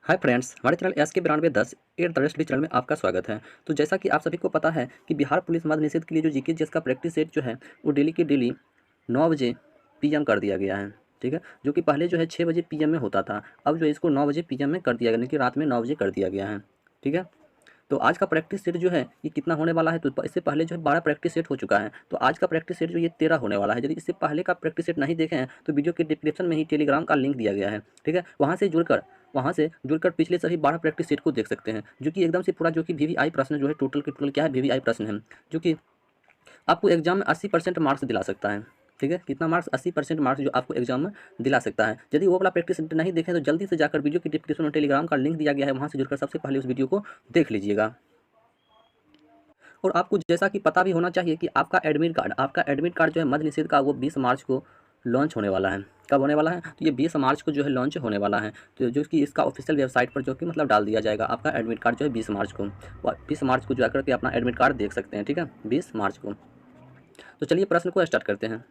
Hi friends, हमारे channel SK9210 at the rate channel में आपका स्वागत है। तो जैसा कि आप सभी को पता है कि बिहार पुलिस मद्य निषेध के लिए जो जीके जीएस का प्रैक्टिस सेट जो है वो डेली के डेली 9 बजे पीएम कर दिया गया है। ठीक है, जो कि पहले जो है 6 बजे पीएम में होता था, अब जो है इसको 9 बजे पीएम में कर दिया गया, यानी कि रात में 9 बजे कर दिया गया है। ठीक है, तो आज का प्रैक्टिस सेट जो है ये कितना होने वाला है, तो इससे पहले जो है 12 प्रैक्टिस सेट हो चुका है, तो आज का प्रैक्टिस सेट जो ये 13 होने वाला है। यदि इससे पहले का प्रैक्टिस सेट नहीं देखे हैं तो वीडियो के डिस्क्रिप्शन में ही टेलीग्राम का लिंक दिया गया है। ठीक है, वहाँ से जुड़कर पिछले सभी 12 प्रैक्टिस सेट को देख सकते हैं, जो कि एकदम से पूरा जो कि वीवीआई प्रश्न जो है टोटल के टोटल क्या है, वीवीआई प्रश्न है, जो कि आपको एग्जाम में 80% मार्क्स दिला सकता है। ठीक है, कितना मार्क्स, 80% मार्क्स जो आपको एग्जाम में दिला सकता है। यदि वो वाला प्रैक्टिस नहीं देखें तो जल्दी से जाकर वीडियो के डिस्क्रिप्शन में टेलीग्राम का लिंक दिया गया है, वहाँ से जुड़कर सबसे पहले उस वीडियो को देख लीजिएगा। और आपको जैसा कि पता भी होना चाहिए कि आपका एडमिट कार्ड जो है मद्य निषेध का वो 20 मार्च को लॉन्च होने वाला है। कब होने वाला है, तो ये 20 मार्च को जो है लॉन्च होने वाला है, तो जो कि इसका ऑफिशियल वेबसाइट पर जो कि मतलब डाल दिया जाएगा आपका एडमिट कार्ड जो है 20 मार्च को। 20 मार्च को जाकर के अपना एडमिट कार्ड देख सकते हैं। ठीक है, 20 मार्च को। तो चलिए प्रश्न को स्टार्ट करते हैं।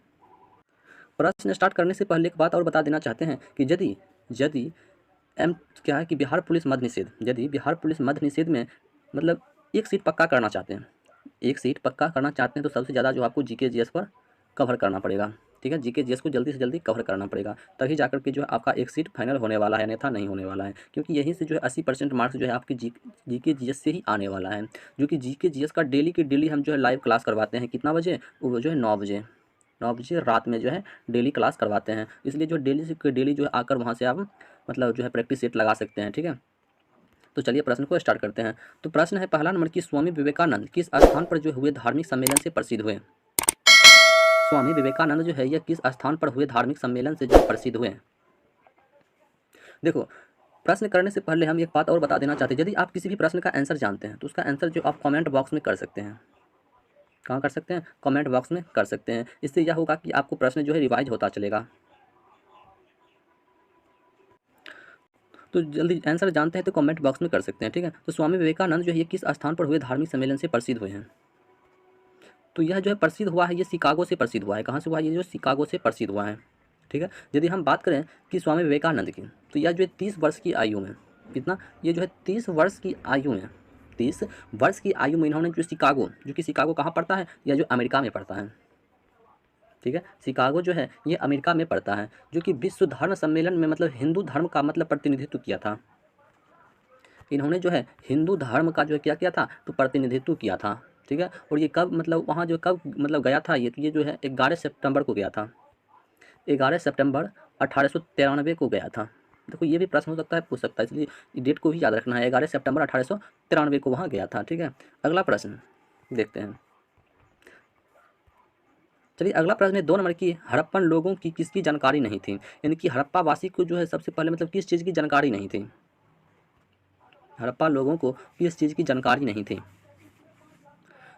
प्रश्न स्टार्ट करने से पहले एक बात और बता देना चाहते हैं कि यदि यदि एम क्या है कि बिहार पुलिस मद्य निषेध, यदि बिहार पुलिस मद्य निषेध में मतलब एक सीट पक्का करना चाहते हैं, एक सीट पक्का करना चाहते हैं, तो सबसे ज़्यादा जो आपको जीके जीएस पर कवर करना पड़ेगा। ठीक है, जीके जीएस को जल्दी से जल्दी कवर करना पड़ेगा, तभी जाकर के जो है आपका एक सीट फाइनल होने वाला है, अन्यथा नहीं होने वाला है, क्योंकि यहीं से जो है 80% मार्क्स जो है आपके जीके जीएस से ही आने वाला है। जो कि जीके जीएस का डेली के डेली हम जो है लाइव क्लास करवाते हैं, कितना बजे, वो जो है 9 बजे रात में जो है डेली क्लास करवाते हैं, इसलिए जो डेली से डेली जो है आकर वहाँ से आप मतलब जो है प्रैक्टिस सेट लगा सकते हैं। ठीक है, तो चलिए प्रश्न को स्टार्ट करते हैं। तो प्रश्न है पहला नंबर कि स्वामी विवेकानंद किस स्थान पर जो हुए धार्मिक सम्मेलन से प्रसिद्ध हुए। स्वामी विवेकानंद जो है यह किस स्थान पर हुए धार्मिक सम्मेलन से जो प्रसिद्ध हुए। देखो, प्रश्न करने से पहले हम एक बात और बता देना चाहते हैं, यदि आप किसी भी प्रश्न का आंसर जानते हैं तो उसका आंसर जो आप कमेंट बॉक्स में कर सकते हैं। कहाँ कर सकते हैं, कमेंट बॉक्स में कर सकते हैं। इससे यह होगा कि आपको प्रश्न जो है रिवाइज होता चलेगा। तो जल्दी आंसर जानते हैं तो कमेंट बॉक्स में कर सकते हैं। ठीक है, तो स्वामी विवेकानंद जो है ये किस स्थान पर हुए धार्मिक सम्मेलन से प्रसिद्ध हुए हैं। तो यह जो है प्रसिद्ध हुआ है, ये शिकागो से प्रसिद्ध हुआ है। कहाँ से हुआ है, ये जो शिकागो से प्रसिद्ध हुआ है। ठीक है, यदि हम बात करें कि स्वामी विवेकानंद की, तो यह जो है 30 वर्ष की आयु में, कितना, ये जो है 30 वर्ष की आयु में, 30 वर्ष की आयु में इन्होंने जो शिकागो, जो कि शिकागो कहाँ पड़ता है, या जो अमेरिका में पड़ता है। ठीक है, शिकागो जो है ये अमेरिका में पड़ता है, जो कि विश्व धर्म सम्मेलन में मतलब हिंदू धर्म का मतलब प्रतिनिधित्व किया था। इन्होंने जो है हिंदू धर्म का जो है क्या किया था, तो प्रतिनिधित्व किया था। ठीक है, और ये कब मतलब वहाँ जो कब मतलब गया था, ये तो ये जो है 11 सितंबर को गया था, 11 सितंबर 1893 को गया था। देखो ये भी प्रश्न हो सकता है, पूछ सकता है, इसलिए डेट को भी याद रखना है, 11 सितंबर 1893 को वहाँ गया था। ठीक है, अगला प्रश्न देखते हैं। चलिए अगला प्रश्न है 2 नंबर की, हड़प्पन लोगों की किसकी जानकारी नहीं थी, यानी कि हड़प्पा वासी को जो है सबसे पहले मतलब किस चीज़ की जानकारी नहीं थी। हड़प्पा लोगों को किस चीज़ की जानकारी नहीं थी।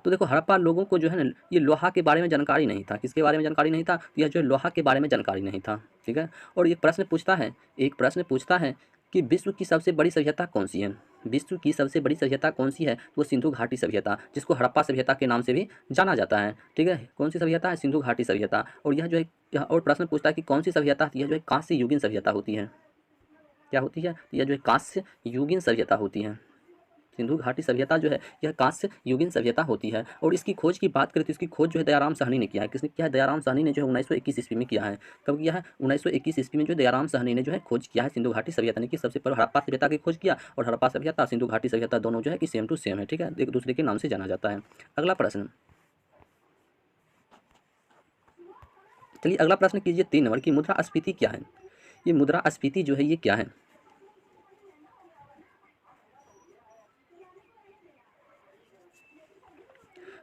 तो देखो हड़प्पा लोगों को जो है ना ये लोहा के बारे में जानकारी नहीं था। किसके बारे में जानकारी नहीं था, तो यह जो है लोहा के बारे में जानकारी नहीं था। ठीक है, और ये प्रश्न पूछता है, एक प्रश्न पूछता है कि विश्व की सबसे बड़ी सभ्यता कौन सी है। विश्व की सबसे बड़ी सभ्यता कौन सी है, तो वो सिंधु घाटी सभ्यता, जिसको हड़प्पा सभ्यता के नाम से भी जाना जाता है। ठीक है, कौन सी सभ्यता है, सिंधु घाटी सभ्यता। और यह जो है और प्रश्न पूछता है कि कौन सी सभ्यता, यह जो है कांस्य युगीन सभ्यता होती है। क्या होती है, तो यह जो है कांस्य युगीन सभ्यता होती है। सिंधु घाटी सभ्यता जो है यह कांस्य युगीन सभ्यता होती है। और इसकी खोज की बात करें तो इसकी खोज जो है दयाराम साहनी ने किया है। किसने किया है, दयाराम साहनी ने जो है 1921 ईस्वी में किया है। कब किया है, 1921 ईस्वी में जो दयाराम साहनी ने जो है खोज किया है सिंधु घाटी सभ्यता ने, कि सबसे पहले हड़प्पा सभ्यता की खोज किया, और हड़प्पा सभ्यता सिंधु घाटी सभ्यता दोनों जो है कि सेम टू सेम है। ठीक है, एक दूसरे के नाम से जाना जाता है। अगला प्रश्न, चलिए अगला प्रश्न कीजिए 3 नंबर की, मुद्रास्फीति क्या है। ये मुद्रास्फीति जो है ये क्या है।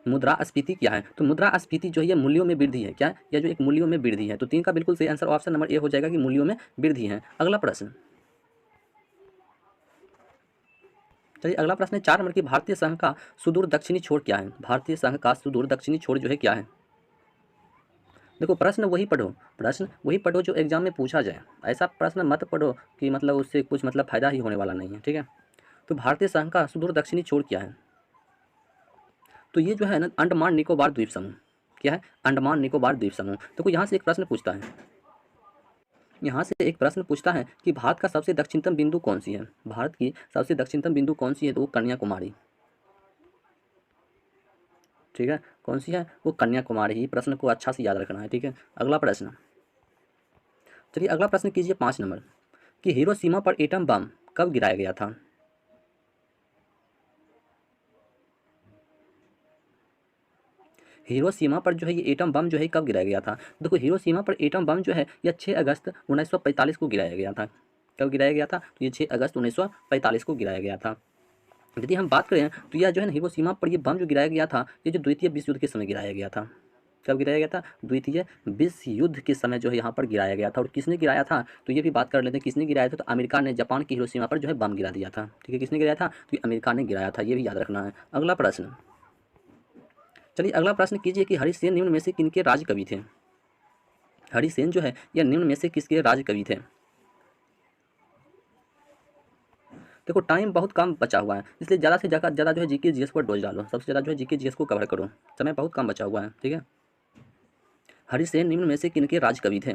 मुद्रास्फीति क्या है, तो मुद्रास्फीति जो है ये मूल्यों में वृद्धि है। क्या है, यह जो एक मूल्यों में वृद्धि है। तो 3 का बिल्कुल सही आंसर ऑप्शन नंबर ए हो जाएगा कि मूल्यों में वृद्धि है। अगला प्रश्न, चलिए अगला प्रश्न है 4 नंबर की, भारतीय संघ का सुदूर दक्षिणी छोर क्या है। भारतीय संघ का सुदूर दक्षिणी छोर जो है क्या है। देखो प्रश्न वही पढ़ो जो एग्जाम में पूछा जाए। ऐसा प्रश्न मत पढ़ो कि मतलब उससे कुछ मतलब फायदा ही होने वाला नहीं है। ठीक है, तो भारतीय संघ का सुदूर दक्षिणी छोर क्या है, तो ये जो है ना अंडमान निकोबार द्वीप समूह। क्या है, अंडमान निकोबार द्वीप समूह। देखो यहाँ से एक प्रश्न पूछता है, यहाँ से एक प्रश्न पूछता है कि भारत का सबसे दक्षिणतम बिंदु कौन सी है। भारत की सबसे दक्षिणतम बिंदु कौन सी है, तो वो कन्याकुमारी। ठीक है, कौन सी है, वो कन्याकुमारी ही। प्रश्न को अच्छा से याद रखना है। ठीक है, अगला प्रश्न, चलिए अगला प्रश्न कीजिए 5 नंबर, कि हिरोशिमा पर एटम बम कब गिराया गया था। हिरोशिमा पर जो है ये एटम बम जो है कब गिराया गया था। देखो हिरोशिमा पर एटम बम जो है यह 6 अगस्त 1945 को गिराया गया था। कब गिराया गया था, तो ये 6 अगस्त 1945 को गिराया गया था। यदि हम बात करें तो यह जो है ना हिरोशिमा पर ये बम जो गिराया गया था, ये जो द्वितीय विश्व युद्ध के समय गिराया गया था। कब गिराया गया था, द्वितीय विश्व युद्ध के समय जो है यहाँ पर गिराया गया था। और किसने गिराया था, तो ये भी बात कर लेते हैं किसने गिराया था। तो अमेरिका ने जापान की हिरोशिमा पर जो है बम गिरा दिया था। ठीक है, किसने गिराया था, तो ये अमेरिका ने गिराया था, ये भी याद रखना है। अगला प्रश्न, चलिए अगला प्रश्न कीजिए कि हरिसेन निम्न में से किनके राज कवि थे। हरिसेन जो है यह निम्न में से किसके राज कवि थे। देखो टाइम बहुत कम बचा हुआ है, इसलिए ज़्यादा से ज़्यादा जो है जीके जीएस पर डोज डालो। सबसे ज़्यादा जो है जीके जीएस को कवर करो, समय बहुत कम बचा हुआ है। ठीक है, हरिसेन निम्न में से किनके राज कवि थे।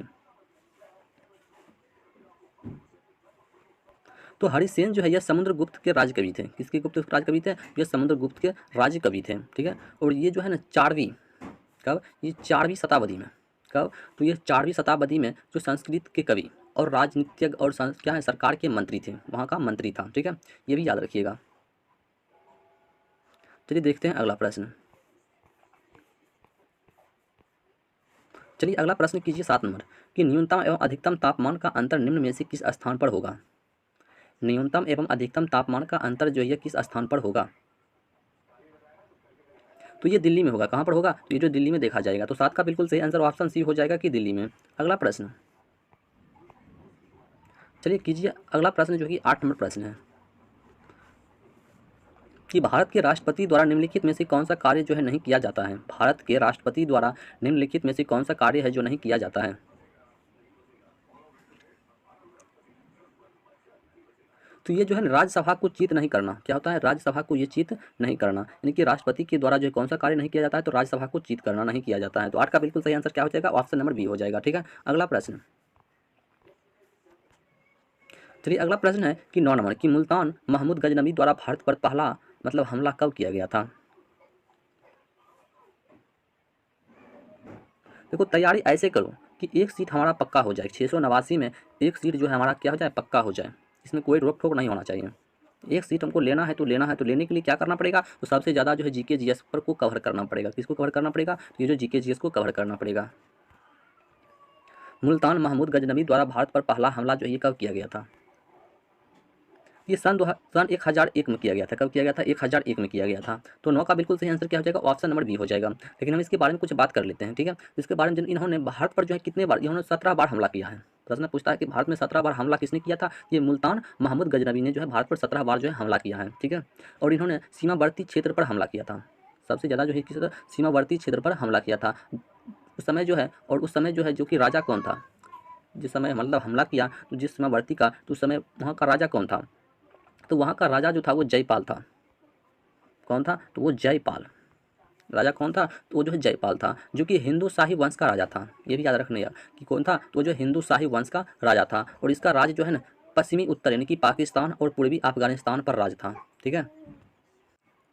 तो हरिसेन जो है यह समुद्रगुप्त के राजकवि थे। किसके गुप्त राजकवि थे, यह समुद्रगुप्त के राजकवि थे। ठीक है, और ये जो है ना 4वीं, कब, ये 4वीं शताब्दी में, कब, तो ये 4वीं शताब्दी में जो संस्कृत के कवि और राजनीतिज्ञ और क्या है सरकार के मंत्री थे, वहाँ का मंत्री था। ठीक है, ये भी याद रखिएगा। चलिए देखते हैं अगला प्रश्न, चलिए अगला प्रश्न कीजिए 7 नंबर, कि न्यूनतम एवं अधिकतम तापमान का अंतर निम्न में से किस स्थान पर होगा। न्यूनतम एवं अधिकतम तापमान का अंतर जो है किस स्थान पर होगा। तो ये दिल्ली में होगा। कहाँ पर होगा, तो ये जो दिल्ली में देखा जाएगा। तो 7 का बिल्कुल सही आंसर ऑप्शन सी हो जाएगा कि दिल्ली में। अगला प्रश्न, चलिए कीजिए अगला प्रश्न जो कि 8 नंबर प्रश्न है, कि भारत के राष्ट्रपति द्वारा निम्नलिखित में से कौन सा कार्य जो है नहीं किया जाता है। भारत के राष्ट्रपति द्वारा निम्नलिखित में से कौन सा कार्य है जो नहीं किया जाता है। तो ये जो है ना राज्यसभा को चित नहीं करना। क्या होता है, राज्यसभा को ये चित नहीं करना, यानी कि राष्ट्रपति के द्वारा जो है कौन सा कार्य नहीं किया जाता है, तो राज्यसभा को चित करना नहीं किया जाता है। तो 8 का बिल्कुल सही आंसर क्या हो जाएगा, ऑप्शन नंबर बी हो जाएगा। ठीक है, अगला प्रश्न, चलिए अगला प्रश्न है कि 9 नंबर, कि मुल्तान महमूद गजनबी द्वारा भारत पर पहला हमला कब किया गया था। देखो तैयारी ऐसे करो कि एक सीट हमारा पक्का हो जाए। 689 में एक सीट जो है हमारा क्या हो जाए, पक्का हो जाए। इसमें कोई रोक टोक नहीं होना चाहिए। एक सीट हमको लेना है तो लेना है। तो लेने के लिए क्या करना पड़ेगा, तो सबसे ज़्यादा जो है जीके जीएस पर को कवर करना पड़ेगा। किसको कवर करना पड़ेगा, तो ये जो जीके जीएस को कवर करना पड़ेगा। मुल्तान महमूद गजनबी द्वारा भारत पर पहला हमला जो है ये कब किया गया था। ये सन 1001 में किया गया था। कब किया गया था, 1001 में किया गया था। तो 9 का बिल्कुल सही आंसर क्या हो जाएगा, ऑप्शन नंबर बी हो जाएगा। लेकिन हम इसके बारे में कुछ बात कर लेते हैं। ठीक है, इसके बारे में इन्होंने भारत पर जो है कितने बार, इन्होंने 17 बार हमला किया है। प्रश्न पूछता है कि भारत में 17 बार हमला किसने किया था। ये मुल्तान महमूद गजनबी ने जो है भारत पर 17 बार जो है हमला किया है। ठीक है, और इन्होंने सीमावर्ती क्षेत्र पर हमला किया था। सबसे ज़्यादा जो है किस सीमावर्ती क्षेत्र पर हमला किया था उस समय जो है। और उस समय जो है जो कि राजा कौन था, जिस समय हमला किया तो जिस सीमावर्ती का, तो उस समय वहाँ का राजा कौन था, तो वहाँ का राजा जो था वो जयपाल था। कौन था, तो वो जयपाल। राजा कौन था, तो वो जो है जयपाल था, जो कि हिंदू शाही वंश का राजा था। ये भी याद रखना यार कि कौन था, तो जो हिंदू शाही वंश का राजा था। और इसका राज जो है ना पश्चिमी उत्तर यानी कि पाकिस्तान और पूर्वी अफगानिस्तान पर राज था। ठीक है,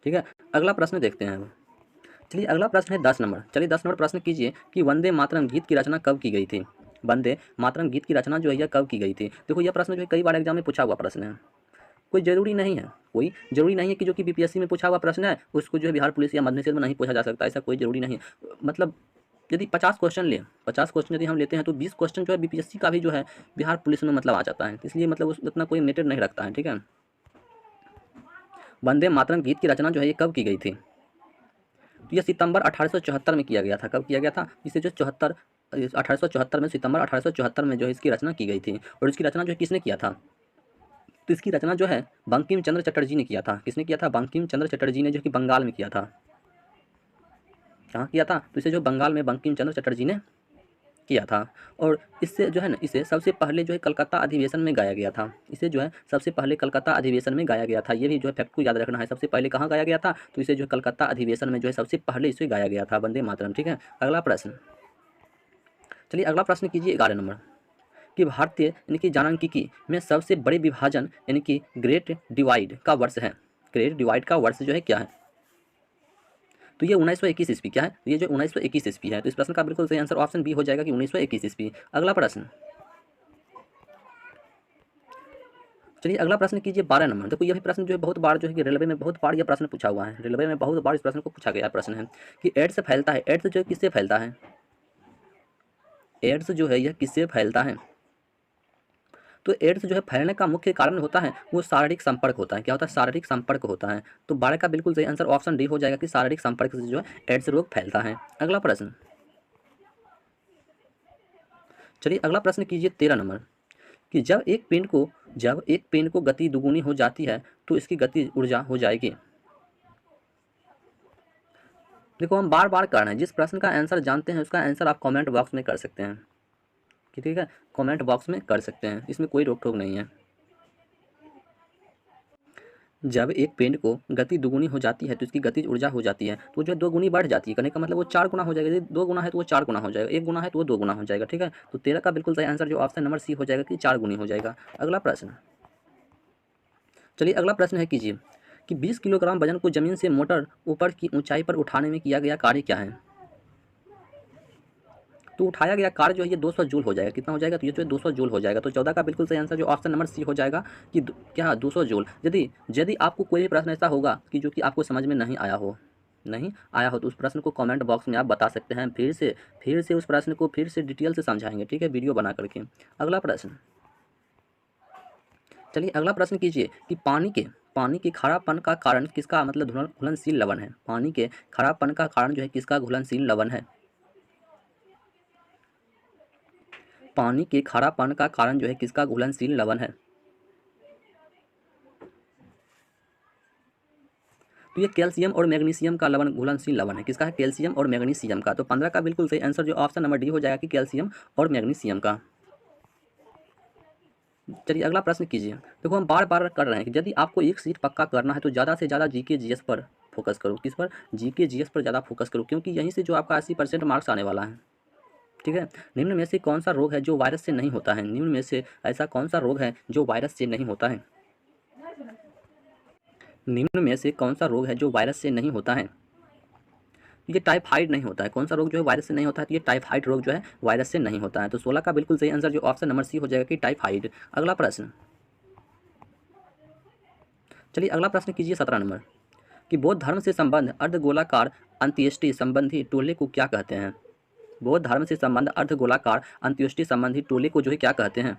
ठीक है, अगला प्रश्न देखते हैं। चलिए अगला प्रश्न है 10 नंबर। चलिए 10 नंबर प्रश्न कीजिए कि वंदे मातरम गीत की रचना कब की गई थी। वंदे मातरम गीत की रचना जो है यह कब की गई थी। देखो यह प्रश्न जो है कई बार एग्जाम में पूछा हुआ प्रश्न है। कोई ज़रूरी नहीं है, कोई ज़रूरी नहीं है कि जो कि बीपीएससी में पूछा हुआ प्रश्न है उसको जो है बिहार पुलिस या मध्य निषेध में नहीं पूछा जा सकता। ऐसा कोई ज़रूरी नहीं है। मतलब यदि 50 क्वेश्चन लें, 50 क्वेश्चन यदि हम लेते हैं तो 20 क्वेश्चन जो है बीपीएससी का भी जो है बिहार पुलिस में आ जाता है। इसलिए उस उतना कोई मैटर नहीं रखता है। ठीक है, वंदे मातरम गीत की रचना जो है ये कब की गई थी, तो यह सितंबर 1874 में किया गया था। कब किया गया था, इसे जो 1874 में, सितंबर 1874 में जो है इसकी रचना की गई थी। और इसकी रचना जो है किसने किया था, तो इसकी रचना जो है बंकिम चंद्र चटर्जी ने किया था। किसने किया था, बंकिम चंद्र चटर्जी ने, जो कि बंगाल में किया था। कहाँ किया था, तो इसे जो बंगाल में बंकिम चंद्र चटर्जी ने किया था। और इससे जो है ना इसे सबसे पहले जो है कलकत्ता अधिवेशन में गाया गया था। इसे जो है सबसे पहले कलकत्ता अधिवेशन में गाया गया था। ये भी जो है फैक्ट को याद रखना है। सबसे पहले कहाँ गाया गया था, तो इसे जो है कलकत्ता अधिवेशन में जो है सबसे पहले इसे गाया गया था, वंदे मातरम। ठीक है, अगला प्रश्न, चलिए अगला प्रश्न कीजिए 11 नंबर, कि भारतीय यानी कि जनांकिकी में सबसे बड़े विभाजन यानी कि ग्रेट डिवाइड का वर्ष है। ग्रेट डिवाइड का वर्ष जो है क्या है? तो ये 1921 ईस्वी क्या है? ये जो 1921 ईस्वी है। तो इस प्रश्न का बिल्कुल सही आंसर ऑप्शन बी हो जाएगा कि 1921 ईस्वी। अगला प्रश्न, चलिए अगला प्रश्न कीजिए 12 नंबर। देखो यह प्रश्न जो है बहुत बार जो है कि रेलवे में बहुत बार यह प्रश्न पूछा हुआ है। रेलवे में बहुत बार इस प्रश्न को पूछा गया प्रश्न है कि एड्स फैलता है। एड्स जो है किससे फैलता है? एड्स जो है यह किससे फैलता है? तो एड्स जो है फैलने का मुख्य कारण होता है वो शारीरिक संपर्क होता है। क्या होता है? शारीरिक संपर्क होता है। तो 12 का बिल्कुल सही आंसर ऑप्शन डी हो जाएगा कि शारीरिक संपर्क से जो है एड्स रोग फैलता है। अगला प्रश्न, चलिए अगला प्रश्न कीजिए 13 नंबर कि जब एक पेन को गति दुगुनी हो जाती है तो इसकी गति ऊर्जा हो जाएगी। देखो हम बार बार कर रहे हैं, जिस प्रश्न का आंसर जानते हैं उसका आंसर आप कमेंट बॉक्स में कर सकते हैं। ठीक है, कमेंट बॉक्स में कर सकते हैं, इसमें कोई रोक टोक नहीं है। जब एक पेन को गति दुगुनी हो जाती है तो इसकी गतिज ऊर्जा हो जाती है, तो जो है 2 गुनी बढ़ जाती है। कहने का मतलब वो 4 गुना हो जाएगा। यदि 2 गुना है तो वो 4 गुना हो जाएगा, 1 गुना है तो वो 2 गुना हो जाएगा। ठीक है, तो 13 का बिल्कुल सही आंसर जो ऑप्शन नंबर सी हो जाएगा कि 4 गुनी हो जाएगा। अगला प्रश्न, चलिए अगला प्रश्न है कीजिए कि 20 किलोग्राम वजन को जमीन से मोटर ऊपर की ऊंचाई पर उठाने में किया गया कार्य क्या है? तो उठाया गया कार्य जो है ये 200 जूल हो जाएगा। कितना हो जाएगा? तो ये जो है 200 जूल हो जाएगा। तो 14 का बिल्कुल सही आंसर जो ऑप्शन नंबर सी हो जाएगा कि क्या 200 जूल। यदि यदि आपको कोई भी प्रश्न ऐसा होगा कि जो कि आपको समझ में नहीं आया हो तो उस प्रश्न को कमेंट बॉक्स में आप बता सकते हैं। फिर से उस प्रश्न को फिर से डिटेल से समझाएंगे। ठीक है, वीडियो बना करके। अगला प्रश्न, चलिए अगला प्रश्न कीजिए कि पानी के खारापन का कारण किसका मतलब घुलनशील लवण है? पानी के खारापन का कारण जो है किसका घुलनशील लवण है? पानी के खारापन का कारण जो है किसका घुलनशील लवण है? तो ये कैल्शियम और मैग्नीशियम का लवण घुलनशील लवण है। किसका है? कैल्शियम और मैग्नीशियम का। तो 15 का बिल्कुल सही आंसर जो ऑप्शन नंबर डी हो जाएगा कि कैल्शियम और मैग्नीशियम का। चलिए अगला प्रश्न कीजिए। देखो हम बार बार कर रहे हैं कि यदि आपको एक सीट पक्का करना है तो ज़्यादा से ज़्यादा जीके जीएस पर फोकस करो। किस पर? जीके जीएस पर ज़्यादा फोकस करो, क्योंकि यहीं से जो आपका 80% मार्क्स आने वाला है। ठीक है, निम्न में से कौन सा रोग है जो वायरस से नहीं होता है? निम्न में से ऐसा कौन सा रोग है जो वायरस से नहीं होता है? निम्न में से कौन सा रोग है जो वायरस से नहीं होता है? ये टाइफाइड नहीं होता है। कौन सा रोग जो है वायरस से नहीं होता है? तो ये टाइफाइड रोग जो है वायरस से नहीं होता है। तो 16 का बिल्कुल सही आंसर जो ऑप्शन नंबर सी हो जाएगा कि टाइफाइड। अगला प्रश्न, चलिए अगला प्रश्न कीजिए 17 नंबर कि बौद्ध धर्म से संबंध अर्धगोलाकार अंत्येष्टि संबंधी टोले को क्या कहते हैं? बौद्ध धर्म से संबंध अर्धगोलाकार अंत्योष्टि संबंधी टोले को जो है क्या कहते हैं?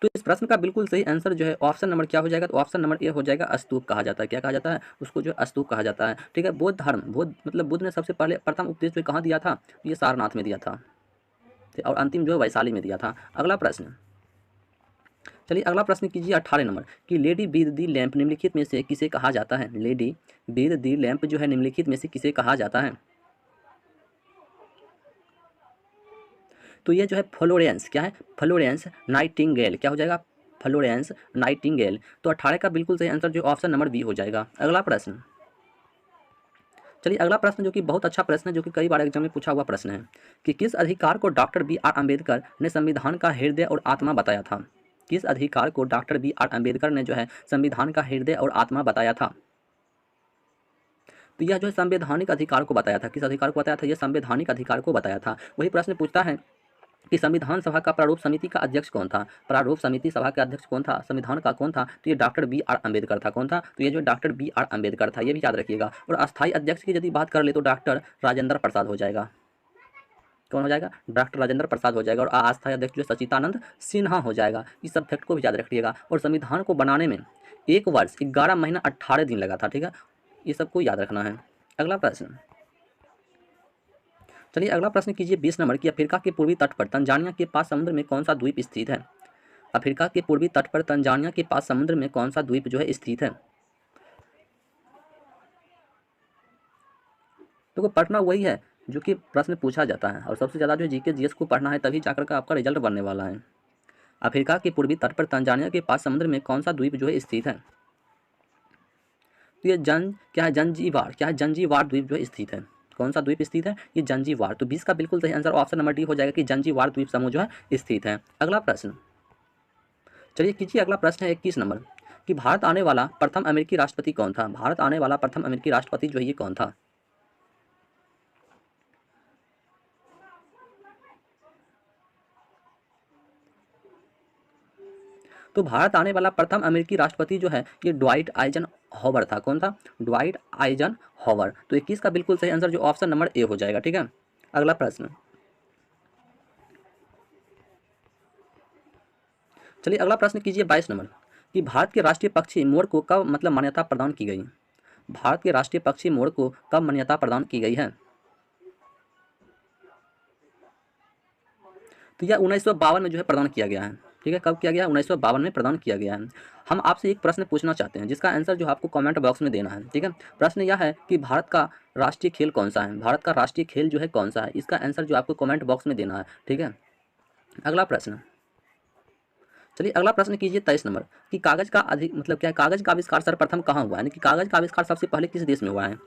तो इस प्रश्न का बिल्कुल सही आंसर जो है ऑप्शन नंबर क्या हो जाएगा? तो ऑप्शन नंबर ए हो जाएगा, स्तूप कहा जाता है। क्या कहा जाता है? उसको जो स्तूप कहा जाता है। ठीक है, बौद्ध धर्म, बौद्ध मतलब बुद्ध ने सबसे पहले प्रथम उपदेश जो कहाँ दिया था? ये सारनाथ में दिया था और अंतिम जो है वैशाली में दिया था। अगला प्रश्न, चलिए अगला प्रश्न कीजिए 18 नंबर कि लेडी विद दी लैंप निम्नलिखित में से किसे कहा जाता है? लेडी विद दी लैंप जो है निम्नलिखित में से किसे कहा जाता है? तो ये जो है फ्लोरेंस, क्या है? Florence Nightingale. क्या हो जाएगा? Florence Nightingale. तो 18 का बिल्कुल सही आंसर जो ऑप्शन नंबर बी हो जाएगा। अगला प्रश्न, चलिए अगला प्रश्न जो कि बहुत अच्छा प्रश्न है, जो कि कई बार एग्जाम में पूछा हुआ प्रश्न है कि किस अधिकार को डॉक्टर बी आर अम्बेडकर ने संविधान का हृदय और आत्मा बताया था? किस अधिकार को डॉक्टर बी आर अम्बेडकर ने जो है संविधान का हृदय और आत्मा बताया था? तो यह जो है संवैधानिक अधिकार को बताया था। किस अधिकार को बताया था? यह संवैधानिक अधिकार को बताया था। वही प्रश्न पूछता है कि संविधान सभा का प्रारूप समिति का अध्यक्ष कौन था? प्रारूप समिति सभा का अध्यक्ष कौन था? संविधान का कौन था? तो ये डॉक्टर बी आर अम्बेडकर था। कौन था? तो ये जो डॉक्टर बी आर अम्बेडकर था, ये भी याद रखिएगा। और अस्थायी अध्यक्ष की यदि बात कर ले तो डॉक्टर राजेंद्र प्रसाद हो जाएगा। कौन हो जाएगा? डॉक्टर राजेंद्र प्रसाद हो जाएगा। और अस्थायी अध्यक्ष जो सचिदानंद सिन्हा हो जाएगा। इस सब फैक्ट को भी याद रखिएगा। और संविधान को बनाने में 1 वर्ष 11 महीना 18 दिन लगा था। ठीक है, ये सबको याद रखना है। अगला प्रश्न, चलिए अगला प्रश्न कीजिए 20 नंबर की अफ्रीका के पूर्वी तट पर तंजानिया के पास समुद्र में कौन सा द्वीप स्थित है? अफ्रीका के पूर्वी तट पर तंजानिया के पास समुद्र में कौन सा द्वीप जो है स्थित है? तो पढ़ना वही है जो कि प्रश्न पूछा जाता है, और सबसे ज़्यादा जो जीके जीएस को पढ़ना है, तभी जाकर का आपका रिजल्ट बनने वाला है। अफ्रीका के पूर्वी तट पर तंजानिया के पास समुद्र में कौन सा द्वीप जो है स्थित है? तो ये क्या है? जंजीबार, क्या है? जंजीबार द्वीप जो है स्थित है। कौन सा द्वीप स्थित है? ये जंजीबार। तो 20 का बिल्कुल सही आंसर ऑप्शन नंबर डी हो जाएगा कि जंजीबार द्वीप समूह जो है स्थित है। अगला प्रश्न, चलिए कीजिए। अगला प्रश्न है 21 नंबर कि भारत आने वाला प्रथम अमेरिकी राष्ट्रपति कौन था? भारत आने वाला प्रथम अमेरिकी राष्ट्रपति जो है ये कौन था? तो भारत आने वाला प्रथम अमेरिकी राष्ट्रपति जो है ये ड्वाइट आइजन हॉवर था। कौन था? Dwight eigen hover. तो 21 का बिल्कुल सही आंसर जो ऑप्शन नंबर ए हो जाएगा। ठीक है। अगला प्रश्न, चलिए अगला प्रश्न कीजिए 22 नंबर कि भारत के राष्ट्रीय पक्षी मोर को कब मतलब मान्यता प्रदान की गई? भारत के राष्ट्रीय पक्षी मोर को कब मान्यता प्रदान की गई है? तो यह 1952 में जो है प्रदान किया गया है। ठीक है, कब किया गया है? 1952 में प्रदान किया गया है। हम आपसे एक प्रश्न पूछना चाहते हैं जिसका आंसर जो आपको कमेंट बॉक्स में देना है। ठीक है, प्रश्न यह है कि भारत का राष्ट्रीय खेल कौन सा है? भारत का राष्ट्रीय खेल जो है कौन सा है? इसका आंसर जो आपको कमेंट बॉक्स में देना है। ठीक है। अगला प्रश्न, चलिए अगला प्रश्न कीजिए 23 नंबर कि कागज का अधिक मतलब क्या है? कागज का आविष्कार सर्वप्रथम कहाँ हुआ है? यानी कि कागज का आविष्कार सबसे पहले किस देश में हुआ है?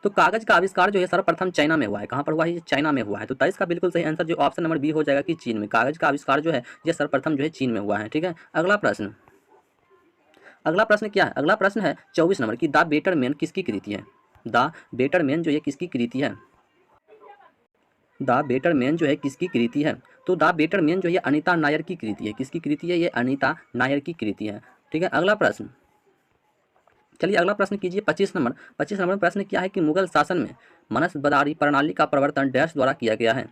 तो कागज का आविष्कार जो है सर्वप्रथम चाइना में हुआ है। कहाँ पर हुआ है? ये चाइना में हुआ है। तो 23 का बिल्कुल सही आंसर जो ऑप्शन नंबर बी हो जाएगा कि चीन में। कागज का आविष्कार जो है ये सर्वप्रथम जो है चीन में हुआ है। ठीक है। अगला प्रश्न, अगला प्रश्न क्या है? अगला प्रश्न है 24 नंबर की द बेटर मैन किसकी कृति है? द बेटर मैन जो है किसकी कृति है? द बेटर मैन जो है किसकी कृति है? तो द बेटर मैन जो है अनीता नायर की कृति है। किसकी कृति है? ये अनीता नायर की कृति है। ठीक है। अगला प्रश्न, चलिए अगला प्रश्न कीजिए 25 नंबर। 25 नंबर प्रश्न क्या है कि मुगल शासन में मनसबदारी प्रणाली का प्रवर्तन डैश द्वारा किया गया है?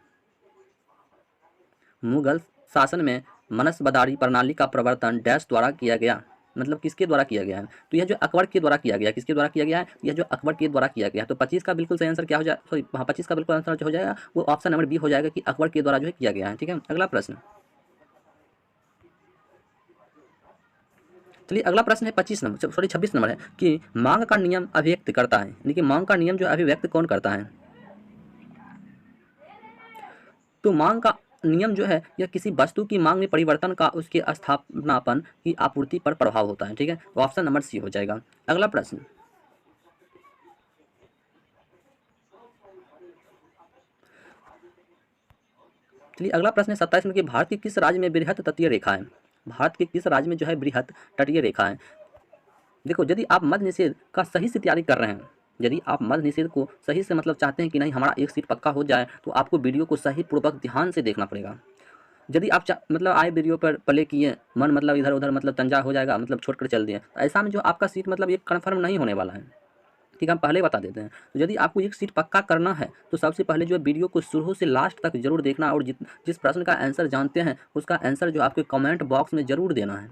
मुगल शासन में मनसबदारी प्रणाली का प्रवर्तन डैश द्वारा किया गया, मतलब किसके द्वारा किया गया है? तो यह जो अकबर के द्वारा किया गया। किसके द्वारा किया गया है? यह जो अकबर के द्वारा किया गया है। तो 25 का बिल्कुल सही आंसर क्या हो जाए? सॉरी हाँ, 25 का बिल्कुल आंसर जो हो जाएगा वो ऑप्शन नंबर बी हो जाएगा कि अकबर के द्वारा जो है किया गया है। ठीक है। अगला प्रश्न, चलिए अगला प्रश्न है 25 नंबर सॉरी 26 नंबर है कि मांग का नियम अभिव्यक्त करता है। यानी कि मांग का नियम जो अभिव्यक्त कौन करता है? तो मांग का नियम जो है यह किसी वस्तु की मांग में परिवर्तन का उसके स्थापनापन की आपूर्ति पर प्रभाव होता है। ठीक है। तो ऑप्शन नंबर सी हो जाएगा। अगला प्रश्न, चलिए अगला प्रश्न है 27 में कि भारत के किस राज्य में बृहत तटीय रेखा है? भारत के किस राज्य में जो है बृहत तटीय रेखा है? देखो, यदि आप मद्य निषेध का सही से तैयारी कर रहे हैं, यदि आप मद्य निषेध को सही से मतलब चाहते हैं कि नहीं हमारा एक सीट पक्का हो जाए, तो आपको वीडियो को सही पूर्वक ध्यान से देखना पड़ेगा। यदि आप मतलब आए वीडियो पर प्ले किए, मन मतलब इधर उधर मतलब तंजा हो जाएगा, मतलब छोड़ कर चल दिए, तो ऐसा में जो आपका सीट मतलब ये कन्फर्म नहीं होने वाला है। ठीक है, हम पहले बता देते हैं। तो यदि आपको एक सीट पक्का करना है तो सबसे पहले जो है वीडियो को शुरू से लास्ट तक जरूर देखना और जिस प्रश्न का आंसर जानते हैं उसका आंसर जो आपके कमेंट बॉक्स में जरूर देना है।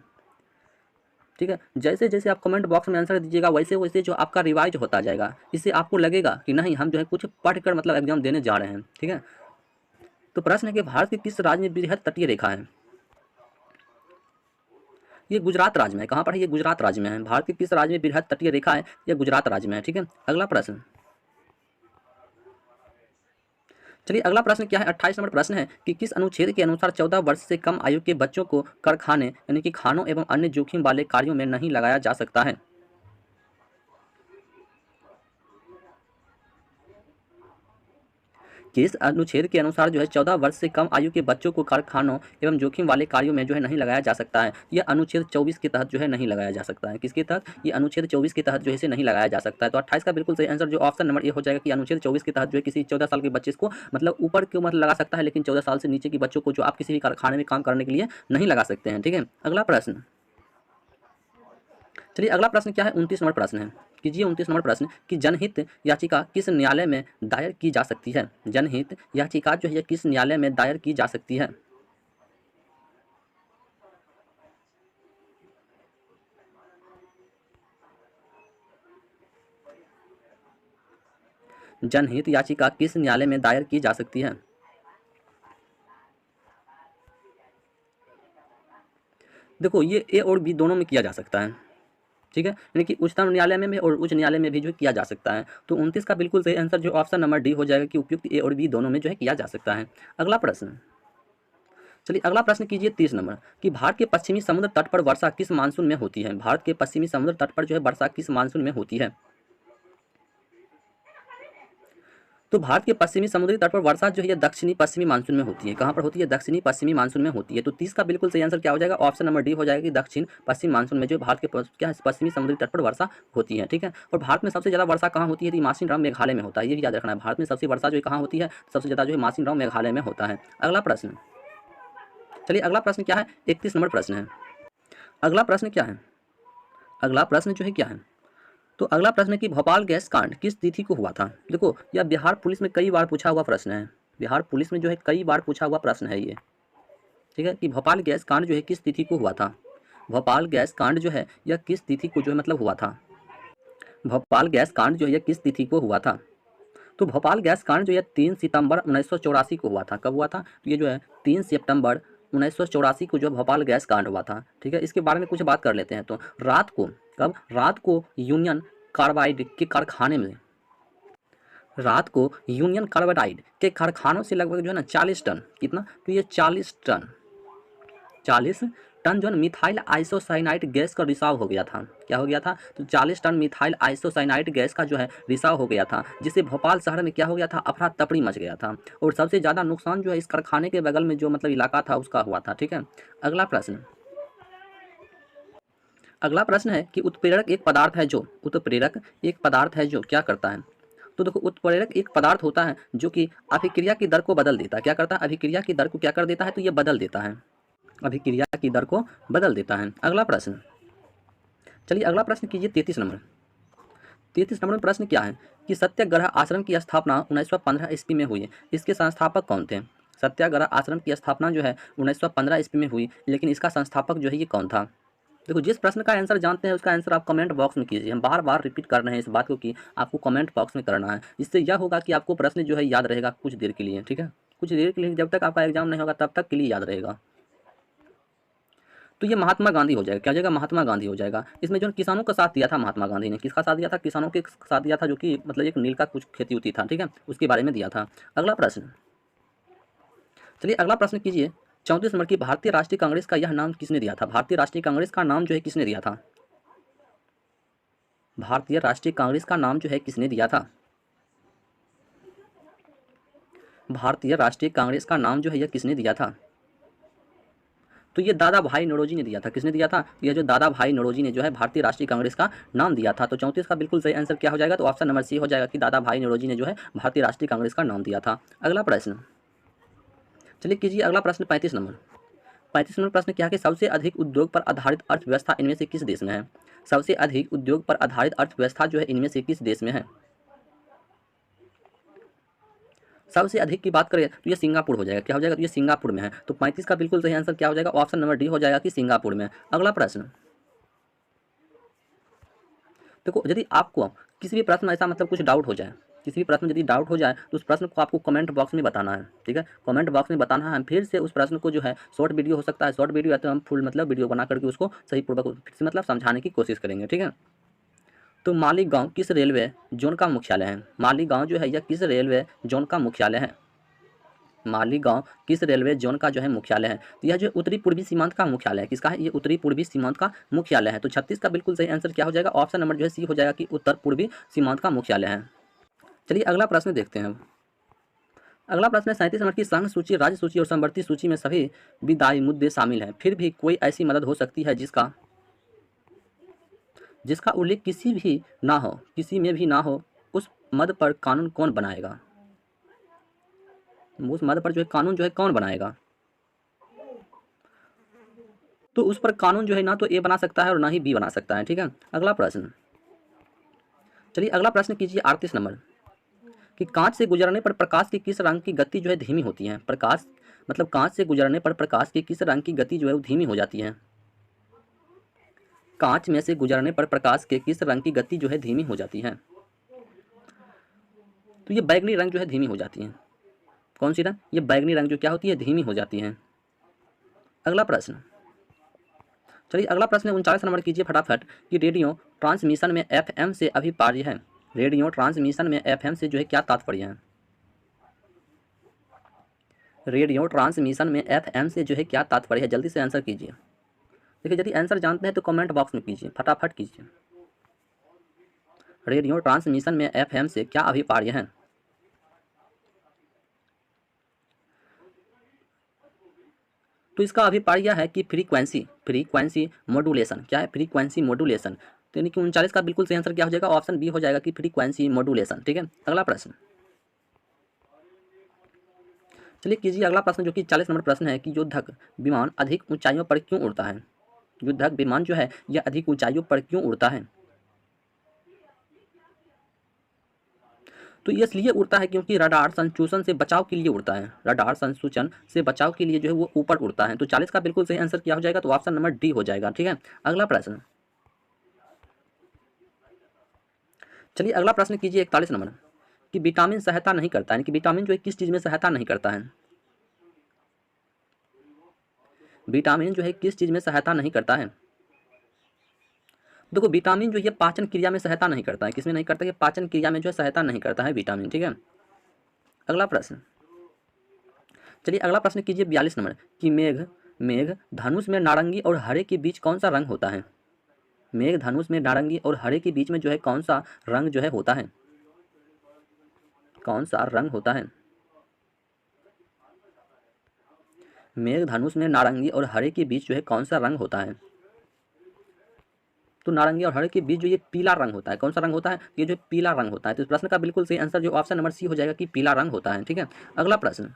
ठीक है। जैसे जैसे आप कमेंट बॉक्स में आंसर दीजिएगा वैसे वैसे जो आपका रिवाइज होता जाएगा। इससे आपको लगेगा कि नहीं हम जो है कुछ पढ़ कर मतलब एग्जाम देने जा रहे हैं। ठीक है। तो प्रश्न है कि भारत के किस राज्य में बृहद तटीय रेखा है? ये गुजरात राज्य में है। कहाँ पर है? ये गुजरात राज्य में है। भारत के किस राज्य में बृहद तटीय रेखा है? ये गुजरात राज्य में है। ठीक है। अगला प्रश्न, चलिए अगला प्रश्न क्या है? 28 नंबर प्रश्न है कि किस अनुच्छेद के अनुसार 14 वर्ष से कम आयु के बच्चों को कारखाने यानी कि खानों एवं अन्य जोखिम वाले कार्यों में नहीं लगाया जा सकता है? किस अनुच्छेद के अनुसार जो है 14 वर्ष से कम आयु के बच्चों को कारखानों एवं जोखिम वाले कार्यों में जो है नहीं लगाया जा सकता है? यह अनुच्छेद 24 के तहत जो है नहीं लगाया जा सकता है। किसके तहत? ये अनुच्छेद 24 के तहत जो है इसे नहीं लगाया जा सकता है। तो 28 का बिल्कुल सही आंसर जो ऑप्शन नंबर ए हो जाएगा कि अनुच्छेद 24 के तहत जो है किसी 14 साल के बच्चे को मतलब ऊपर की उम्र लगा सकता है, लेकिन 14 साल से नीचे के बच्चों को जो आप किसी भी कारखाने में काम करने के लिए नहीं लगा सकते हैं। ठीक है। अगला प्रश्न, चलिए अगला प्रश्न क्या है? 29 नंबर प्रश्न है। कीजिए 29 नंबर प्रश्न कि जनहित याचिका किस न्यायालय में दायर की जा सकती है? जनहित याचिका जो है किस न्यायालय में दायर की जा सकती है? जनहित याचिका किस न्यायालय में दायर की जा सकती है? देखो, ये ए और बी दोनों में किया जा सकता है। ठीक है, यानी कि उच्चतम न्यायालय में भी और उच्च न्यायालय में भी जो है किया जा सकता है। तो 29 का बिल्कुल सही आंसर जो ऑप्शन नंबर डी हो जाएगा कि उपयुक्त ए और बी दोनों में जो है किया जा सकता है। अगला प्रश्न, चलिए अगला प्रश्न कीजिए 30 नंबर कि भारत के पश्चिमी समुद्र तट पर वर्षा किस मानसून में होती है। भारत के पश्चिमी समुद्र तट पर जो है वर्षा किस मानसून में होती है। तो भारत के पश्चिमी समुद्री तट पर वर्षा जो है ये दक्षिणी पश्चिमी मानसून में होती है। कहाँ पर होती है? दक्षिणी पश्चिमी मानसून में होती है। तो 30 का बिल्कुल सही आंसर क्या हो जाएगा? ऑप्शन नंबर डी हो जाएगा कि दक्षिण पश्चिम मानसून में जो भारत के क्या है पश्चिमी समुद्री तट पर वर्षा होती है। ठीक है। और भारत में सबसे ज़्यादा वर्षा कहाँ होती है? तो मासिनराम मेघालय में होता है। ये भी याद रखना है। भारत में सबसे वर्षा जो है कहाँ होती है? सबसे ज़्यादा जो है मासिनराम मेघालय में होता है। अगला प्रश्न, चलिए अगला प्रश्न क्या है? 31 नंबर प्रश्न है। अगला प्रश्न क्या है? अगला प्रश्न जो है क्या है? तो अगला प्रश्न है कि भोपाल गैस कांड किस तिथि को हुआ था। देखो यह बिहार पुलिस में कई बार पूछा हुआ प्रश्न है। बिहार पुलिस में जो है कई बार पूछा हुआ प्रश्न है ये। ठीक है कि भोपाल गैस कांड जो है किस तिथि को हुआ था। भोपाल गैस कांड जो है यह किस तिथि को जो है मतलब हुआ था। भोपाल गैस कांड जो है यह किस तिथि को हुआ था। तो भोपाल गैस कांड जो है 3 सितंबर 1984 को हुआ था। कब हुआ था? तो ये जो है 3 सितंबर 1984 को जो भोपाल गैस कांड हुआ था। ठीक है। इसके बारे में कुछ बात कर लेते हैं। तो रात को, कब? रात को यूनियन कार्बाइड के कारखाने में, रात को यूनियन कार्बाइड के कारखानों से लगभग जो है ना 40 टन, कितना? तो ये 40 टन, 40 टन जो है मिथाइल आइसोसाइनाइड गैस का रिसाव हो गया था। क्या हो गया था? तो 40 टन मिथाइल आइसोसाइनाइड गैस का जो है रिसाव हो गया था, जिससे भोपाल शहर में क्या हो गया था? अफरा तफरी मच गया था। और सबसे ज़्यादा नुकसान जो है इस कारखाने के बगल में जो मतलब इलाका था उसका हुआ था। ठीक है। अगला प्रश्न, अगला प्रश्न है कि उत्प्रेरक एक पदार्थ है जो, उत्प्रेरक एक पदार्थ है जो क्या करता है। तो देखो उत्प्रेरक एक पदार्थ होता है जो कि अभिक्रिया की दर को बदल देता है। क्या करता है? अभिक्रिया की दर को क्या कर देता है? तो ये बदल देता है। अभिक्रिया की दर को बदल देता है। अगला प्रश्न, चलिए अगला प्रश्न कीजिए 33 नंबर। 33 नंबर में प्रश्न क्या है कि सत्याग्रह आश्रम की स्थापना 1915 ईस्वी में हुई है। इसके संस्थापक कौन थे? सत्याग्रह आश्रम की स्थापना जो है 1915 ईस्वी में हुई, लेकिन इसका संस्थापक जो है ये कौन था? देखो जिस प्रश्न का आंसर जानते हैं उसका आंसर आप कमेंट बॉक्स में कीजिए। हम बार बार रिपीट कर रहे हैं इस बात को कि आपको कमेंट बॉक्स में करना है। इससे यह होगा कि आपको प्रश्न जो है याद रहेगा कुछ देर के लिए। ठीक है। कुछ देर के लिए, जब तक आपका एग्जाम नहीं होगा तब तक के लिए याद रहेगा। तो ये महात्मा गांधी हो जाएगा। क्या हो जाएगा? महात्मा गांधी हो जाएगा। इसमें जो किसानों का साथ दिया था महात्मा गांधी ने, किसका साथ दिया था? किसानों के साथ दिया था, जो कि मतलब एक नील का कुछ खेती होती था। ठीक है। उसके बारे में दिया था। अगला प्रश्न, चलिए अगला प्रश्न कीजिए 34 नंबर की भारतीय राष्ट्रीय कांग्रेस का यह नाम किसने दिया था। भारतीय राष्ट्रीय कांग्रेस का नाम जो है किसने दिया था। भारतीय राष्ट्रीय कांग्रेस का नाम जो है किसने दिया था। भारतीय राष्ट्रीय कांग्रेस का नाम जो है यह किसने दिया था। तो ये दादा भाई नौरोजी ने दिया था। किसने दिया था? तो ये जो दादा भाई नौरोजी ने जो है भारतीय राष्ट्रीय कांग्रेस का नाम दिया था। तो 34 का बिल्कुल सही आंसर क्या हो जाएगा? तो ऑप्शन नंबर सी हो जाएगा कि दादा भाई नौरोजी ने जो है भारतीय राष्ट्रीय कांग्रेस का नाम दिया था। अगला प्रश्न, चलिए कीजिए अगला प्रश्न 35 नंबर। 35 नंबर प्रश्न क्या है कि सबसे अधिक उद्योग पर आधारित अर्थव्यवस्था इनमें से किस देश में है। सबसे अधिक उद्योग पर आधारित अर्थव्यवस्था जो है इनमें से किस देश में है। सबसे अधिक की बात करें तो ये सिंगापुर हो जाएगा। क्या हो जाएगा? तो ये सिंगापुर में है। तो 35 का बिल्कुल सही आंसर क्या हो जाएगा? ऑप्शन नंबर डी हो जाएगा कि सिंगापुर में। अगला प्रश्न, देखो यदि आपको किसी भी प्रश्न ऐसा मतलब कुछ डाउट हो जाए, किसी भी प्रश्न यदि डाउट हो जाए तो उस प्रश्न को आपको कमेंट बॉक्स में बताना है। ठीक है। कमेंट बॉक्स में बताना है। हम फिर से उस प्रश्न को जो है शॉर्ट वीडियो हो सकता है, शॉर्ट वीडियो या तो हम फुल मतलब वीडियो बना करके उसको सही पूर्वक फिर से मतलब समझाने की कोशिश करेंगे। ठीक है। तो मालीगांव किस रेलवे जोन का मुख्यालय है। मालीगांव जो है यह किस रेलवे जोन का मुख्यालय है। मालीगांव किस रेलवे जोन का जो है मुख्यालय है। तो यह जो उत्तरी पूर्वी सीमांत का मुख्यालय है। किसका है? ये उत्तरी पूर्वी सीमांत का मुख्यालय है। तो 36 का बिल्कुल सही आंसर क्या हो जाएगा? ऑप्शन नंबर जो है सी हो जाएगा कि उत्तर पूर्वी सीमांत का मुख्यालय है। चलिए अगला प्रश्न देखते हैं। अगला प्रश्न है 37 नंबर की संघ सूची, राज्य सूची और समवर्ती सूची में सभी विधायी मुद्दे शामिल हैं, फिर भी कोई ऐसी मदद हो सकती है जिसका जिसका उल्लेख किसी भी ना हो, किसी में भी ना हो, उस मद पर कानून कौन बनाएगा। उस मद पर जो है कानून जो है कौन बनाएगा। तो उस पर कानून जो है ना तो ए बना सकता है और ना ही बी बना सकता है। ठीक है। अगला प्रश्न, चलिए अगला प्रश्न कीजिए 38 नंबर कि कांच से गुजरने पर प्रकाश की किस रंग की गति जो है धीमी होती है। प्रकाश मतलब कांच से गुजरने पर प्रकाश की किस रंग की गति जो है वो धीमी हो जाती है। कांच में से गुजरने पर प्रकाश के किस रंग की गति जो है धीमी हो जाती है। तो ये बैगनी रंग जो है धीमी हो जाती है। कौन सी रंग? ये बैगनी रंग जो क्या होती है धीमी हो जाती है। अगला प्रश्न, चलिए अगला प्रश्न 39 नंबर कीजिए फटाफट कि रेडियो ट्रांसमिशन में एफएम से अभिप्राय है। रेडियो ट्रांसमिशन में एफएम से जो है क्या तात्पर्य है। रेडियो ट्रांसमिशन में एफएम से जो है क्या तात्पर्य है, जल्दी से आंसर कीजिए। देखिए यदि आंसर जानते हैं तो कमेंट बॉक्स में कीजिए, फटाफट कीजिए। रेडियो ट्रांसमिशन में एफएम से क्या अभिप्राय है? तो इसका अभिप्राय यह है कि फ्रीक्वेंसी मॉड्यूलेशन। क्या है? Frequency modulation. तो यानी कि 39 का बिल्कुल सही आंसर क्या हो जाएगा? ऑप्शन बी हो जाएगा कि फ्रीक्वेंसी मॉड्यूलेशन। ठीक है, अगला प्रश्न चलिए कीजिए। अगला प्रश्न जो कि 40 नंबर प्रश्न है कि युद्धक विमान अधिक ऊंचाइयों पर क्यों उड़ता है? युद्धक विमान जो है यह अधिक ऊंचाइयों पर क्यों उड़ता है? तो ये इसलिए उड़ता है क्योंकि रडार संशोधन से बचाव के लिए उड़ता है। रडार संशोधन से बचाव के लिए जो है वो ऊपर उड़ता है। तो 40 का बिल्कुल सही आंसर क्या हो जाएगा? तो ऑप्शन नंबर डी हो जाएगा। ठीक है, अगला प्रश्न चलिए। अगला प्रश्न कीजिए 41 नंबर कि विटामिन सहायता नहीं करता है, यानी कि विटामिन जो है किस चीज़ में सहायता नहीं करता है? विटामिन जो है किस चीज़ में सहायता नहीं करता है? देखो विटामिन जो है पाचन क्रिया में सहायता नहीं करता है। किसमें नहीं करता है? पाचन क्रिया में जो है सहायता नहीं करता है विटामिन। ठीक है, अगला प्रश्न चलिए। अगला प्रश्न कीजिए 42 नंबर कि मेघ मेघ धनुष में नारंगी और हरे के बीच कौन सा रंग होता है? मेघ धनुष में नारंगी और हरे के बीच में जो है कौन सा रंग जो है होता है? कौन सा रंग होता है? मेघ धनुष में नारंगी और हरे के बीच जो है कौन सा रंग होता है? तो नारंगी और हरे के बीच जो ये पीला रंग होता है, कौन सा रंग होता है? ये जो पीला रंग होता है। तो इस प्रश्न का बिल्कुल सही आंसर जो ऑप्शन नंबर सी हो जाएगा कि पीला रंग होता है। ठीक है, अगला प्रश्न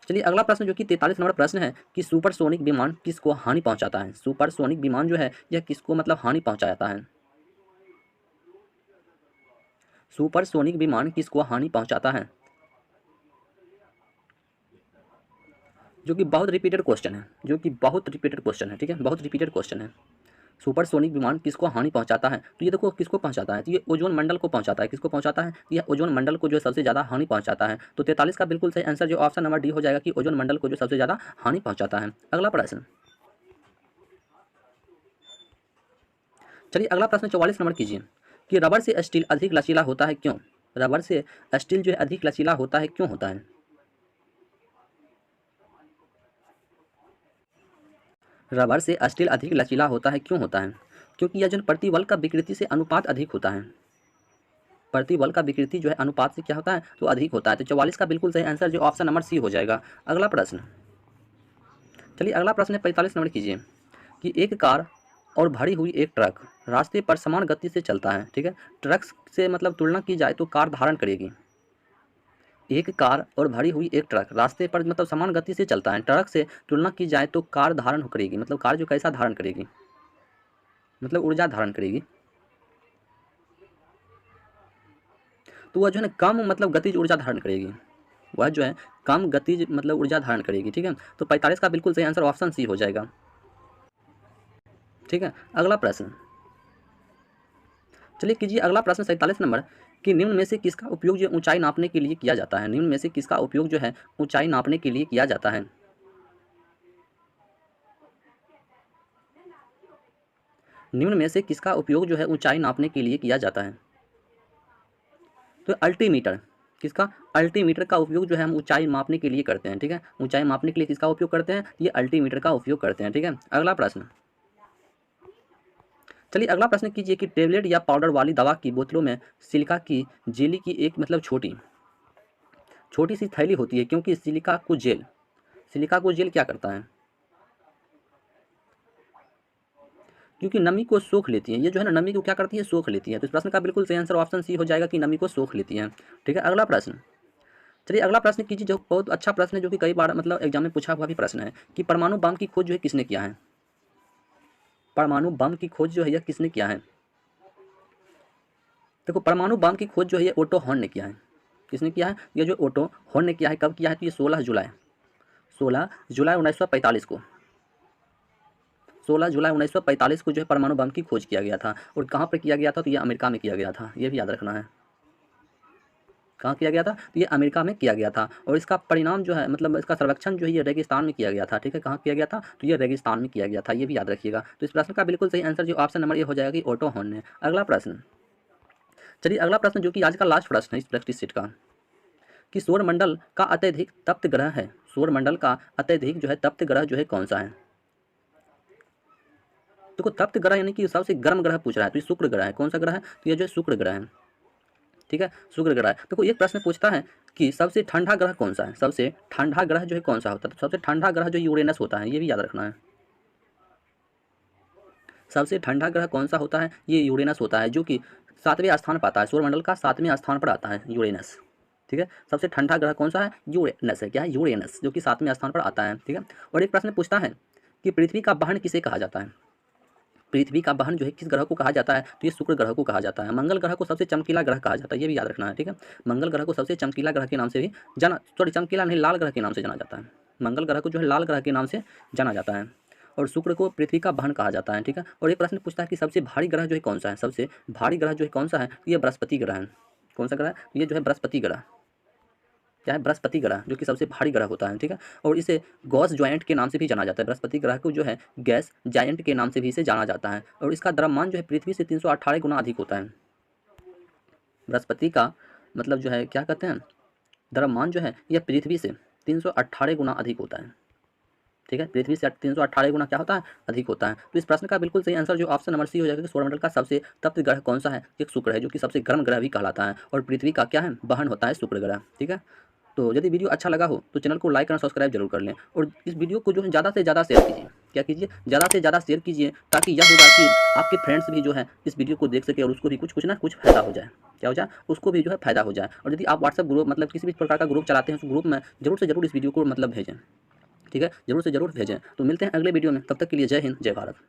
चलिए। अगला प्रश्न जो कि 43 नंबर प्रश्न है कि सुपरसोनिक विमान किसको हानि पहुंचाता है? सुपरसोनिक विमान जो है यह किसको मतलब हानि पहुंचाता है? सुपरसोनिक विमान किसको हानि पहुंचाता है? जो कि बहुत रिपीटेड क्वेश्चन है, जो कि बहुत रिपीटेड क्वेश्चन है। ठीक है, बहुत रिपीटेड क्वेश्चन है। सुपरसोनिक विमान किसको हानि पहुंचाता है? तो ये देखो किसको पहुंचाता है? तो ये ओजोन मंडल को पहुंचाता है। किसको पहुंचाता है? यह ओजोन मंडल को जो सबसे ज़्यादा हानि पहुंचाता है। तो 43 का बिल्कुल सही आंसर जो ऑप्शन नंबर डी हो जाएगा कि ओजोन मंडल को जो सबसे ज़्यादा हानि पहुंचाता है। अगला प्रश्न चलिए। अगला प्रश्न 44 नंबर कीजिए कि रबर से स्टील अधिक लचीला होता है क्यों? रबर से स्टील जो है अधिक लचीला होता है क्यों होता है? रबर से स्टील अधिक लचीला होता है क्यों होता है? क्योंकि यह जो प्रतिबल का विकृति से अनुपात अधिक होता है। प्रतिबल का विकृति जो है अनुपात से क्या होता है? तो अधिक होता है। तो 44 का बिल्कुल सही आंसर जो ऑप्शन नंबर सी हो जाएगा। अगला प्रश्न चलिए। अगला प्रश्न है 45 नंबर कीजिए कि एक कार और भरी हुई एक ट्रक रास्ते पर समान गति से चलता है। ठीक है, ट्रक से मतलब तुलना की जाए तो कार धारण करेगी। एक कार और भरी हुई एक ट्रक रास्ते पर मतलब समान गति से चलता है। ट्रक से तुलना की जाए तो कार धारण करेगी, मतलब कार जो कैसा धारण करेगी? मतलब ऊर्जा धारण करेगी। तो वह जो है ना कम मतलब गतिज ऊर्जा धारण करेगी। वह जो है कम गतिज मतलब ऊर्जा धारण करेगी। ठीक है, तो 45 का बिल्कुल सही आंसर ऑप्शन सी हो जाएगा। ठीक है, अगला प्रश्न चलिए कीजिए। अगला प्रश्न 47 नंबर कि निम्न में से किसका उपयोग जो ऊंचाई नापने के लिए किया जाता है? निम्न में से किसका उपयोग जो है ऊंचाई नापने के लिए किया जाता है? निम्न में से किसका उपयोग जो है ऊंचाई नापने के लिए किया जाता है? तो अल्टीमीटर। किसका? अल्टीमीटर का उपयोग जो है हम ऊंचाई मापने के लिए करते हैं। ठीक है, ऊंचाई मापने के लिए किसका उपयोग करते हैं? ये अल्टीमीटर का उपयोग करते हैं। ठीक है, अगला प्रश्न चलिए। अगला प्रश्न कीजिए कि टेबलेट या पाउडर वाली दवा की बोतलों में सिलिका की जेली की एक मतलब छोटी छोटी सी थैली होती है क्योंकि सिलिका को जेल क्या करता है? क्योंकि नमी को सोख लेती है। ये जो है ना नमी को क्या करती है? सोख लेती है। तो इस प्रश्न का बिल्कुल सही आंसर ऑप्शन सी हो जाएगा कि नमी को सोख लेती है। ठीक है, अगला प्रश्न चलिए। अगला प्रश्न कीजिए जो बहुत अच्छा प्रश्न है, जो कि कई बार मतलब एग्जाम में पूछा हुआ भी प्रश्न है कि परमाणु बम की खोज जो है किसने किया है? परमाणु बम की खोज जो है यह किसने किया है? देखो परमाणु बम की खोज जो है ये ओटो हॉर्न ने किया है। किसने किया है? ये जो ओटो हॉर्न ने किया है। कब किया है? तो ये 16 जुलाई 1945 को 16 जुलाई 1945 को जो है परमाणु बम की खोज किया गया था। और कहाँ पर किया गया था? तो ये अमेरिका में किया गया था। ये भी याद रखना है, कहाँ किया गया था? तो ये अमेरिका में किया गया था। और इसका परिणाम जो है मतलब इसका सर्वेक्षण जो है ये रेगिस्तान में किया गया था। ठीक है, कहाँ किया गया था? तो ये रेगिस्तान में किया गया था। ये भी याद रखिएगा। तो इस प्रश्न का बिल्कुल सही आंसर जो ऑप्शन नंबर ये हो जाएगा कि ओटो हॉर्न ने। अगला प्रश्न चलिए। अगला प्रश्न जो कि आज का लास्ट प्रश्न है इस प्रैक्टिस सेट का कि सौरमंडल का अत्यधिक तप्त ग्रह है, सौरमंडल का अत्यधिक जो है तप्त ग्रह जो है कौन सा है। देखो तप्त ग्रह यानी कि सबसे गर्म ग्रह पूछ रहा है, तो ये शुक्र ग्रह है। कौन सा ग्रह है, तो ये जो है शुक्र ग्रह है, ठीक है, शुक्र ग्रह है। देखो एक प्रश्न पूछता है कि सबसे ठंडा ग्रह कौन सा है, सबसे ठंडा ग्रह जो है कौन सा होता है, तो सबसे ठंडा ग्रह जो यूरेनस होता है, ये भी याद रखना है। सबसे ठंडा ग्रह कौन सा होता है, ये यूरेनस होता है, जो कि 7वें स्थान पर आता है, सौरमंडल का 7वें स्थान पर आता है यूरेनस, ठीक है। सबसे ठंडा ग्रह कौन सा है, यूरेनस है, क्या है, यूरेनस, जो कि 7वें स्थान पर आता है, ठीक है। और एक प्रश्न पूछता है कि पृथ्वी का बहन किसे कहा जाता है, पृथ्वी का बहन जो है किस ग्रह को कहा जाता है, तो ये शुक्र ग्रह को कहा जाता है। मंगल ग्रह को सबसे चमकीला ग्रह कहा जाता है, ये भी याद रखना है, ठीक है। मंगल ग्रह को सबसे चमकीला ग्रह के नाम से भी जाना, सॉरी चमकीला नहीं, लाल ग्रह के नाम से जाना जाता है। मंगल ग्रह को जो है लाल ग्रह के नाम से जाना जाता है, और शुक्र को पृथ्वी का बहन कहा जाता है, ठीक है। और एक प्रश्न पूछता है कि सबसे भारी ग्रह जो है कौन सा है, सबसे भारी ग्रह जो है कौन सा है, तो ये बृहस्पति ग्रह है। कौन सा ग्रह है, ये जो है बृहस्पति ग्रह, क्या है, बृहस्पति ग्रह, जो कि सबसे भारी ग्रह होता है, ठीक है। और इसे गॉस जॉइंट के नाम से भी जाना जाता है, बृहस्पति ग्रह को जो है गैस जायंट के नाम से भी इसे जाना जाता है। और इसका द्रव्यमान जो है पृथ्वी से 318 गुना अधिक होता है। बृहस्पति का मतलब जो है क्या कहते हैं, द्रव्यमान जो है यह पृथ्वी से 318 गुना अधिक होता है, ठीक है। पृथ्वी से 318 गुना क्या होता है, अधिक होता है। तो इस प्रश्न का बिल्कुल सही आंसर जो ऑप्शन नंबर सी हो जाएगा कि सौरमंडल का सबसे तप्त ग्रह कौन सा है, एक शुक्र है, जो कि सबसे गर्म ग्रह भी कहलाता है, और पृथ्वी का क्या है, बहन होता है शुक्र ग्रह, ठीक है। तो यदि वीडियो अच्छा लगा हो तो चैनल को लाइक और सब्सक्राइब जरूर कर लें, और इस वीडियो को जो है ज़्यादा से ज़्यादा शेयर कीजिए, क्या कीजिए, ज़्यादा से ज़्यादा शेयर कीजिए, ताकि यह होगा कि आपके फ्रेंड्स भी जो है इस वीडियो को देख सके और उसको भी कुछ ना कुछ फायदा हो जाए, क्या हो जाए, उसको भी जो है फायदा हो जाए। और यदि आप व्हाट्सएप ग्रुप मतलब किसी भी प्रकार का ग्रुप चलाते हैं, उस ग्रुप में जरूर से जरूर इस वीडियो को मतलब भेजें, ठीक है, जरूर से जरूर भेजें। तो मिलते हैं अगले वीडियो में, तब तक के लिए जय हिंद, जय भारत।